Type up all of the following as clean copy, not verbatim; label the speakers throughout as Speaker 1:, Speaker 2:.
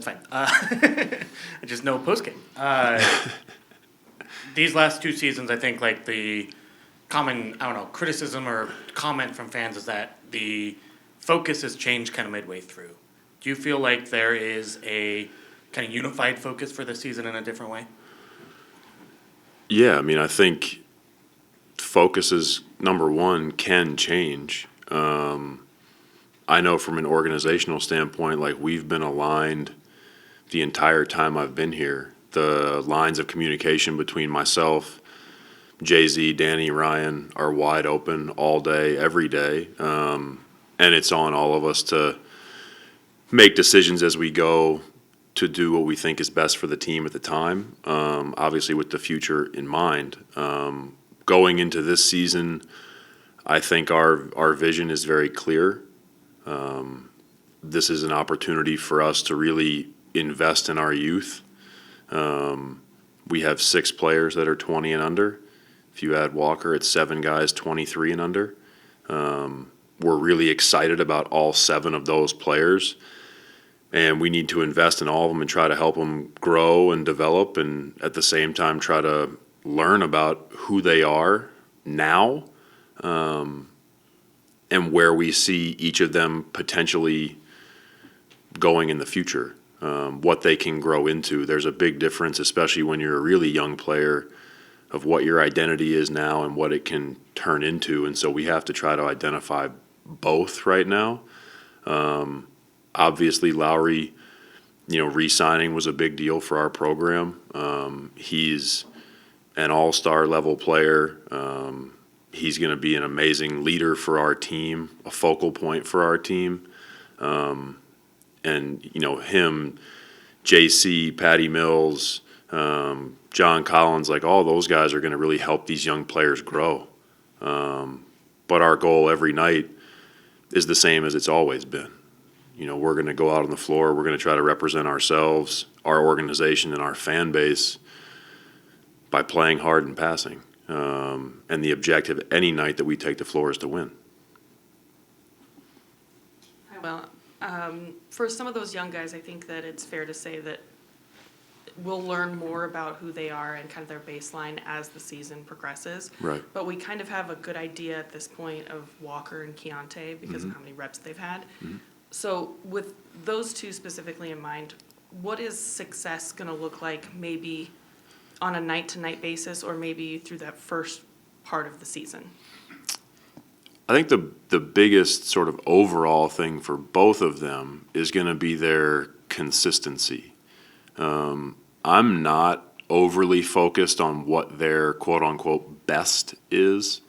Speaker 1: That's fine. Just no postgame. These last two seasons, I think, like the common, criticism or comment from fans is that the focus has changed kind of midway through. Do you feel like there is a kind of unified focus for this season in a different way?
Speaker 2: Yeah, I mean, I think focuses, number one, can change. I know from an organizational standpoint, like we've been aligned the entire time I've been here. The lines of communication between myself, Jay-Z, Danny, Ryan are wide open all day, every day. And it's on all of us to make decisions as we go to do what we think is best for the team at the time, obviously with the future in mind. Going into this season, I think our vision is very clear. This is an opportunity for us to really invest in our youth. We have 6 players that are 20 and under. If you add Walker, it's 7 guys 23 and under. We're really excited about all 7 of those players, and we need to invest in all of them and try to help them grow and develop, and at the same time try to learn about who they are now, and where we see each of them potentially going in the future, what they can grow into. There's a big difference, especially when you're a really young player, of what your identity is now and what it can turn into. And so we have to try to identify both right now. Obviously, Lowry, re-signing was a big deal for our program. He's an all-star level player. He's going to be an amazing leader for our team, a focal point for our team. And, him, JC, Patty Mills, John Collins, like all those guys are going to really help these young players grow. But our goal every night is the same as it's always been. We're going to go out on the floor. We're going to try to represent ourselves, our organization, and our fan base by playing hard and passing. And the objective any night that we take the floor is to win.
Speaker 3: Well, for some of those young guys, I think that it's fair to say that we'll learn more about who they are and kind of their baseline as the season progresses.
Speaker 2: Right.
Speaker 3: But we kind of have a good idea at this point of Walker and Keontae because of how many reps they've had. Mm-hmm. So with those two specifically in mind, what is success going to look like maybe on a night-to-night basis or maybe through that first part of the season?
Speaker 2: I think the biggest sort of overall thing for both of them is going to be their consistency. I'm not overly focused on what their quote-unquote best is,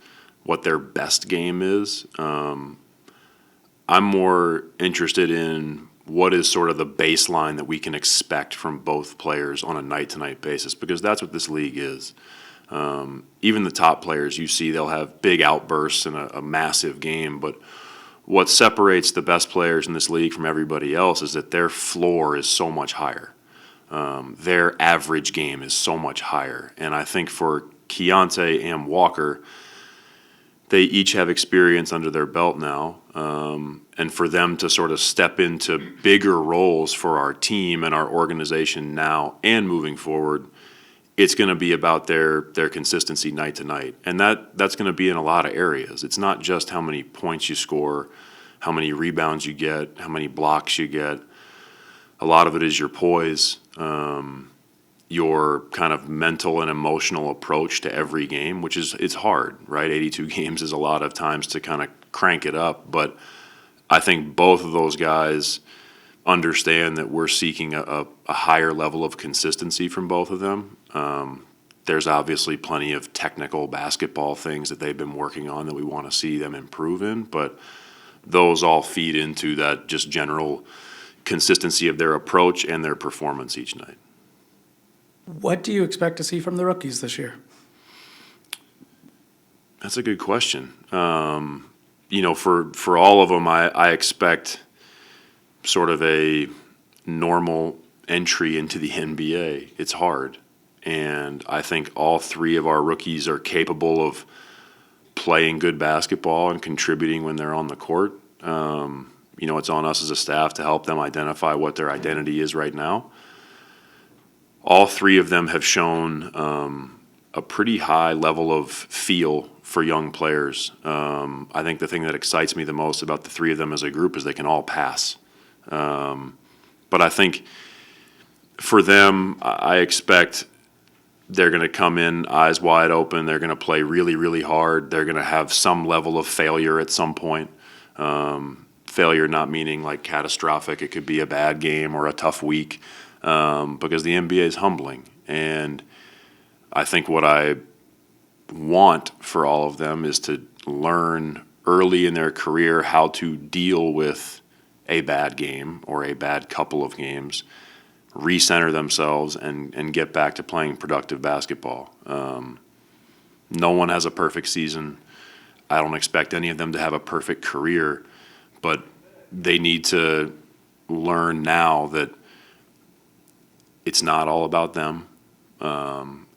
Speaker 2: what their best game is. I'm more interested in what is sort of the baseline that we can expect from both players on a night-to-night basis, because that's what this league is. Even the top players, you see they'll have big outbursts in a massive game, but what separates the best players in this league from everybody else is that their floor is so much higher. Their average game is so much higher. And I think for Keontae and Walker, they each have experience under their belt now. And for them to sort of step into bigger roles for our team and our organization now and moving forward, it's going to be about their consistency night to night. And that's going to be in a lot of areas. It's not just how many points you score, how many rebounds you get, how many blocks you get. A lot of it is your poise, your kind of mental and emotional approach to every game, which it's hard, right? 82 games is a lot of times to kind of crank it up. But I think both of those guys understand that we're seeking a higher level of consistency from both of them. There's obviously plenty of technical basketball things that they've been working on that we want to see them improve in, but those all feed into that just general consistency of their approach and their performance each night.
Speaker 4: What do you expect to see from the rookies this year?
Speaker 2: That's a good question. For all of them, I expect sort of a normal entry into the NBA. It's hard. And I think all 3 of our rookies are capable of playing good basketball and contributing when they're on the court. it's on us as a staff to help them identify what their identity is right now. All three of them have shown a pretty high level of feel for young players. I think the thing that excites me the most about the three of them as a group is they can all pass. But I think for them, I expect they're going to come in eyes wide open. They're going to play really, really hard. They're going to have some level of failure at some point. Failure not meaning like catastrophic. It could be a bad game or a tough week, because the NBA is humbling. And I think what I want for all of them is to learn early in their career how to deal with a bad game or a bad couple of games, recenter themselves, and get back to playing productive basketball. No one has a perfect season. I don't expect any of them to have a perfect career, but they need to learn now that it's not all about them.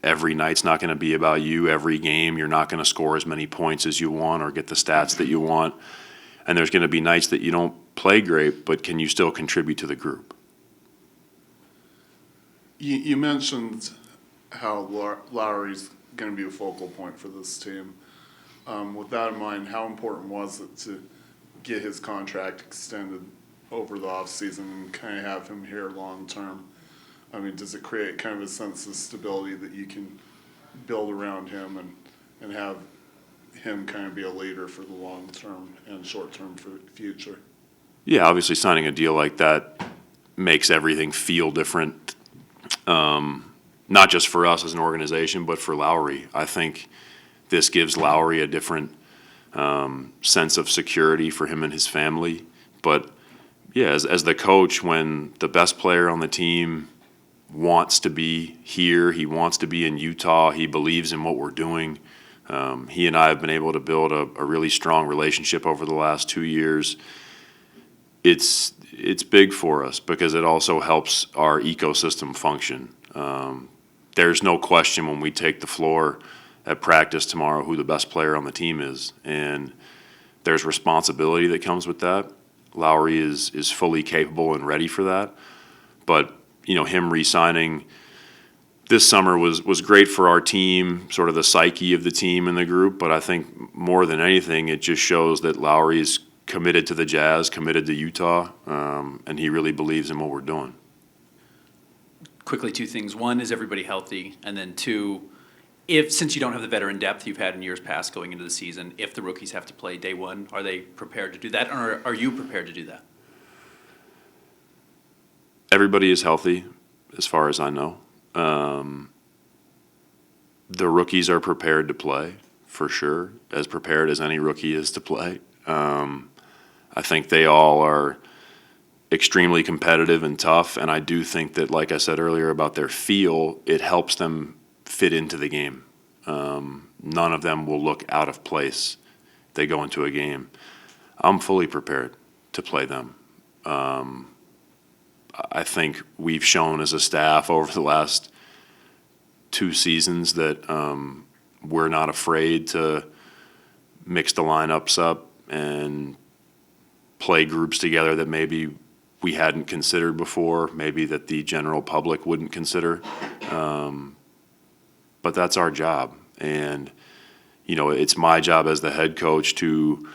Speaker 2: Every night's not going to be about you. Every game, you're not going to score as many points as you want or get the stats that you want. And there's going to be nights that you don't play great, but can you still contribute to the group?
Speaker 5: You mentioned how Lowry's going to be a focal point for this team. With that in mind, how important was it to get his contract extended over the offseason and kind of have him here long term? I mean, does it create kind of a sense of stability that you can build around him and have him kind of be a leader for the long term and short term for the future?
Speaker 2: Yeah, obviously signing a deal like that makes everything feel different, not just for us as an organization, but for Lowry. I think this gives Lowry a different sense of security for him and his family. But yeah, as the coach, when the best player on the team wants to be here, he wants to be in Utah, he believes in what we're doing. He and I have been able to build a really strong relationship over the last 2 years. It's big for us because it also helps our ecosystem function. There's no question when we take the floor at practice tomorrow who the best player on the team is, and there's responsibility that comes with that. Lowry is fully capable and ready for that, but him re-signing this summer was great for our team, sort of the psyche of the team and the group, but I think more than anything, it just shows that Lowry is committed to the Jazz, committed to Utah, and he really believes in what we're doing.
Speaker 6: Quickly, two things. One, is everybody healthy? And then two, since you don't have the veteran depth you've had in years past going into the season, if the rookies have to play day one, are they prepared to do that, or are you prepared to do that?
Speaker 2: Everybody is healthy, as far as I know. The rookies are prepared to play, for sure, as prepared as any rookie is to play. I think they all are extremely competitive and tough, and I do think that, like I said earlier about their feel, it helps them fit into the game. None of them will look out of place if they go into a game. I'm fully prepared to play them. I think we've shown as a staff over the last 2 seasons that we're not afraid to mix the lineups up and play groups together that maybe we hadn't considered before, maybe that the general public wouldn't consider. But that's our job. And, it's my job as the head coach to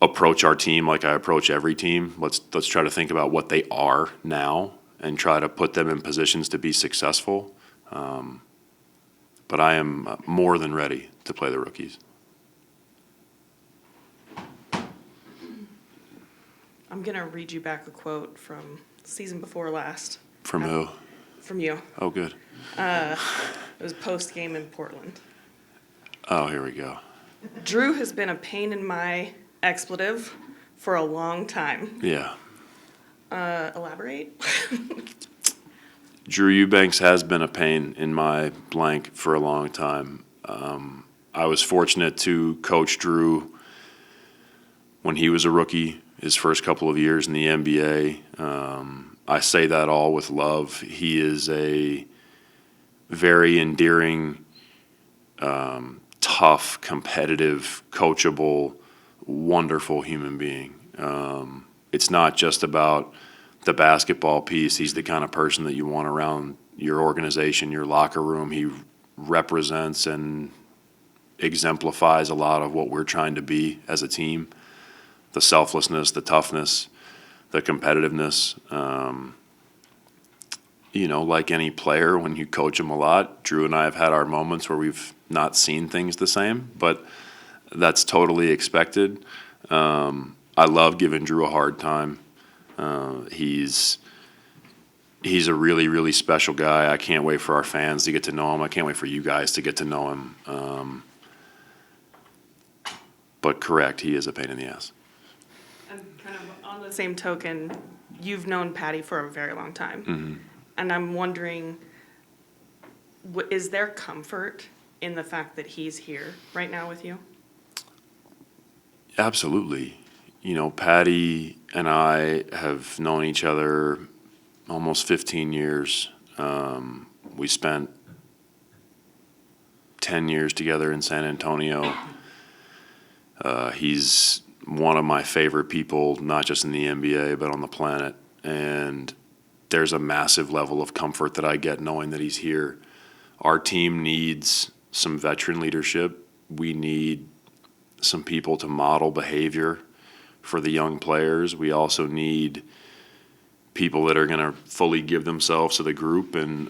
Speaker 2: approach our team like I approach every team. Let's try to think about what they are now and try to put them in positions to be successful. But I am more than ready to play the rookies.
Speaker 3: I'm going to read you back a quote from season before last.
Speaker 2: From who?
Speaker 3: From you.
Speaker 2: Oh, good.
Speaker 3: It was post-game in Portland.
Speaker 2: Oh, here we go.
Speaker 3: Drew has been a pain in my expletive for a long time.
Speaker 2: Yeah.
Speaker 3: Elaborate?
Speaker 2: Drew Eubanks has been a pain in my blank for a long time. I was fortunate to coach Drew when he was a rookie, his first couple of years in the NBA. I say that all with love. He is a very endearing, tough, competitive, coachable, wonderful human being. it's not just about the basketball piece. He's the kind of person that you want around your organization, your locker room. He represents and exemplifies a lot of what we're trying to be as a team. The selflessness, the toughness, the competitiveness. Like any player, when you coach him a lot, Drew and I have had our moments where we've not seen things the same, but that's totally expected. I love giving Drew a hard time. He's a really, really special guy. I can't wait for our fans to get to know him. I can't wait for you guys to get to know him. But correct, he is a pain in the ass.
Speaker 3: And kind of on the same token, you've known Patty for a very long time. And I'm wondering, is there comfort in the fact that he's here right now with you?
Speaker 2: Absolutely. Patty and I have known each other almost 15 years. We spent 10 years together in San Antonio. He's one of my favorite people, not just in the NBA, but on the planet. And there's a massive level of comfort that I get knowing that he's here. Our team needs some veteran leadership. We need some people to model behavior for the young players. We also need people that are going to fully give themselves to the group. And,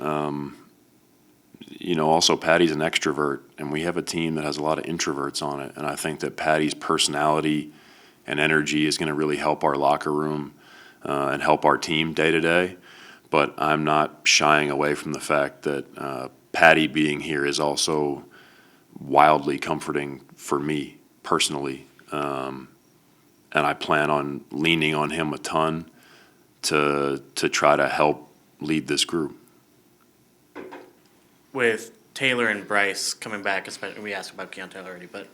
Speaker 2: also Patty's an extrovert, and we have a team that has a lot of introverts on it. And I think that Patty's personality and energy is going to really help our locker room and help our team day to day. But I'm not shying away from the fact that Patty being here is also wildly comforting for me personally. And I plan on leaning on him a ton to try to help lead this group.
Speaker 1: With Taylor and Bryce coming back, especially, we asked about Keontae already, but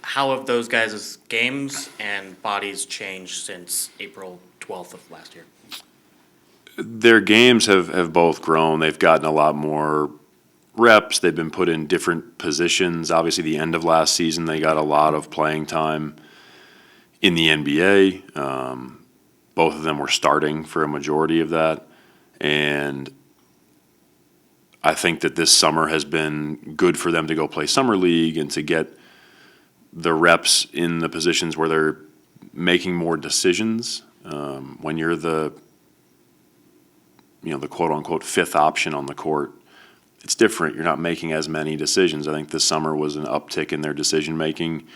Speaker 1: how have those guys' games and bodies changed since April 12th of last year?
Speaker 2: Their games have both grown. They've gotten a lot more reps. They've been put in different positions. Obviously, the end of last season, they got a lot of playing time in the NBA. Both of them were starting for a majority of that. And I think that this summer has been good for them to go play summer league and to get the reps in the positions where they're making more decisions. When you're the quote unquote fifth option on the court, it's different. You're not making as many decisions. I think this summer was an uptick in their decision making,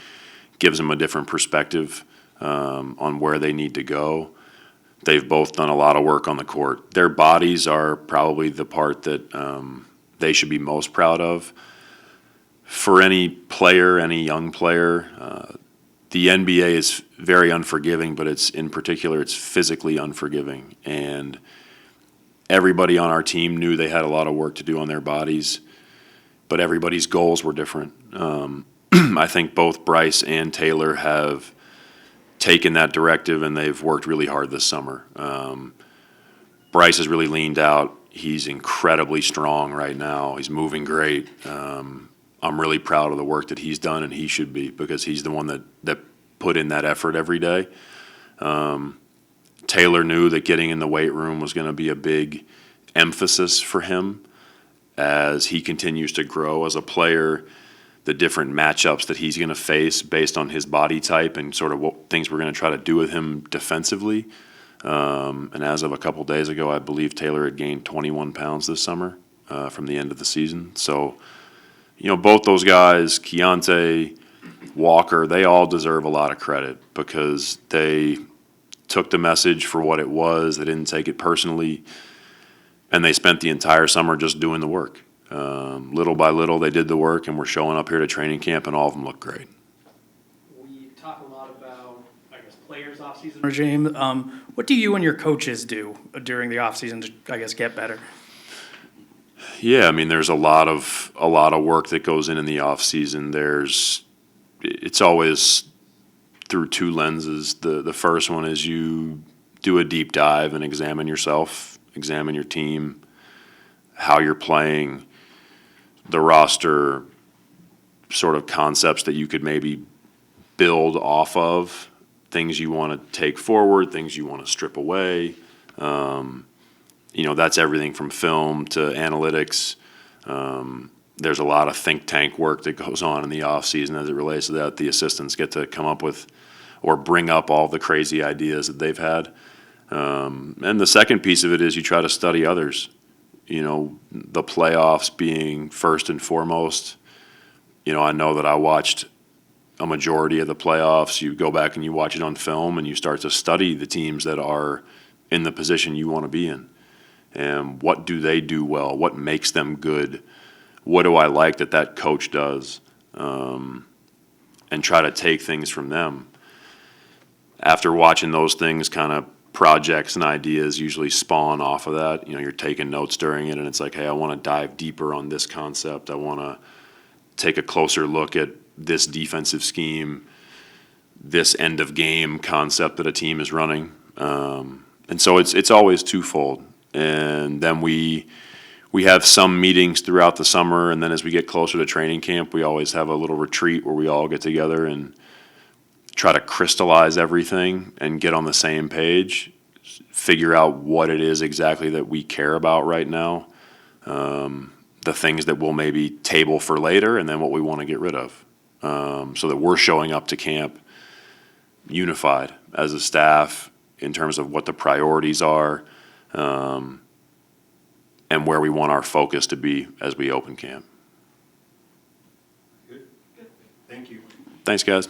Speaker 2: gives them a different perspective on where they need to go. They've both done a lot of work on the court. Their bodies are probably the part that they should be most proud of. For any player, any young player, the NBA is very unforgiving, but it's physically unforgiving. And everybody on our team knew they had a lot of work to do on their bodies, but everybody's goals were different. I think both Bryce and Taylor have taken that directive, and they've worked really hard this summer. Bryce has really leaned out. He's incredibly strong right now. He's moving great. I'm really proud of the work that he's done, and he should be, because he's the one that put in that effort every day. Taylor knew that getting in the weight room was going to be a big emphasis for him as he continues to grow as a player. The different matchups that he's going to face based on his body type and sort of what things we're going to try to do with him defensively. And as of a couple days ago, I believe Taylor had gained 21 pounds this summer from the end of the season. So, both those guys, Keontae, Walker, they all deserve a lot of credit because they took the message for what it was. They didn't take it personally, and they spent the entire summer just doing the work. Little by little, they did the work, and we're showing up here to training camp, and all of them look great.
Speaker 4: We talk a lot about, players' off-season regime. What do you and your coaches do during the off-season to, get better?
Speaker 2: Yeah, there's a lot of work that goes in the off-season. It's always through two lenses. The first one is you do a deep dive and examine yourself, examine your team, how you're playing, the roster, sort of concepts that you could maybe build off of things you want to take forward, things you want to strip away. That's everything from film to analytics. There's a lot of think tank work that goes on in the off season as it relates to that. The assistants get to come up with or bring up all the crazy ideas that they've had. And the second piece of it is you try to study others. The playoffs being first and foremost. I know that I watched a majority of the playoffs. You go back and you watch it on film and you start to study the teams that are in the position you want to be in. And what do they do well? What makes them good? What do I like that coach does? And try to take things from them. After watching those things, kind of projects and ideas usually spawn off of that. You're taking notes during it and it's like, hey, I want to dive deeper on this concept. I want to take a closer look at this defensive scheme, this end of game concept that a team is running. And so it's always twofold. And then we have some meetings throughout the summer, and then as we get closer to training camp, we always have a little retreat where we all get together and try to crystallize everything and get on the same page, figure out what it is exactly that we care about right now, the things that we'll maybe table for later, and then what we want to get rid of, so that we're showing up to camp unified as a staff in terms of what the priorities are, and where we want our focus to be as we open camp.
Speaker 1: Good. Thank you.
Speaker 2: Thanks, guys.